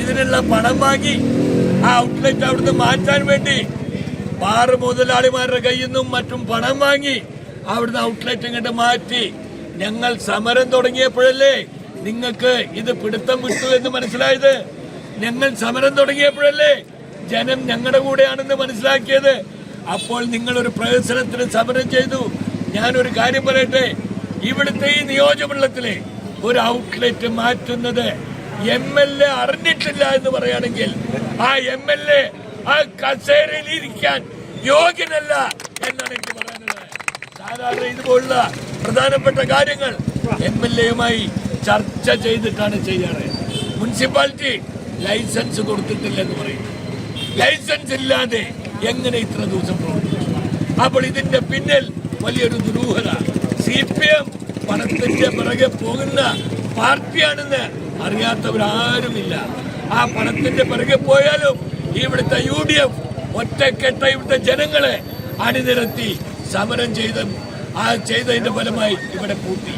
ഇതിനുള്ള പണം വാങ്ങി ആ ഔട്ട്ലെറ്റ് അവിടുന്ന് മാറ്റാൻ വേണ്ടി ബാർ മുതലാളിമാരുടെ കയ്യിൽ നിന്നും മറ്റും പണം വാങ്ങി അവിടുന്ന് ഔട്ട്ലെറ്റ് ഇങ്ങോട്ട് മാറ്റി. ഞങ്ങൾ സമരം തുടങ്ങിയപ്പോഴല്ലേ നിങ്ങൾക്ക് ഇത് പിടുത്തം വിട്ടു എന്ന് മനസ്സിലായത്? ഞങ്ങൾ സമരം തുടങ്ങിയപ്പോഴല്ലേ ജനം ഞങ്ങളുടെ കൂടെയാണെന്ന് മനസ്സിലാക്കിയത്? അപ്പോൾ നിങ്ങളൊരു പ്രഹസനത്തിന് സമരം ചെയ്തു. ഞാനൊരു കാര്യം പറയട്ടെ, ഇവിടുത്തെ ഈ നിയോജകമണ്ഡലത്തിലെ ഒരു ഔട്ട്ലെറ്റ് മാറ്റുന്നത് MLA അറിഞ്ഞിട്ടില്ല എന്ന് പറയുകയാണെങ്കിൽ ആ MLA ആ കസേരയിൽ ഇരിക്കാൻ യോഗ്യനല്ല എന്നാണ് എനിക്ക് പറയാനുള്ളത്. സാധാരണ ഇതുപോലുള്ള പ്രധാനപ്പെട്ട കാര്യങ്ങൾ MLA-യുമായി ചർച്ച ചെയ്തിട്ടാണ് ചെയ്യാറ്. മുനിസിപ്പാലിറ്റി ലൈസൻസ് കൊടുത്തിട്ടില്ലെന്ന് പറയും. ലൈസൻസ് ഇല്ലാതെ എങ്ങനെ ഇത്ര ദിവസം പ്രവർത്തിച്ചു? അപ്പോൾ ഇതിന്റെ പിന്നിൽ വലിയൊരു ദുരൂഹത. CPM പണത്തിന്റെ പിറകെ പോകുന്ന പാർട്ടിയാണെന്ന് അറിയാത്തവരാരുമില്ല. ആ പണത്തിന്റെ പിറകെ പോയാലും ഇവിടുത്തെ UDF ഒറ്റക്കെട്ട ഇവിടുത്തെ ജനങ്ങളെ അണിനിരത്തി സമരം ചെയ്തതിന്റെ ഫലമായി ഇവിടെ പൂട്ടി.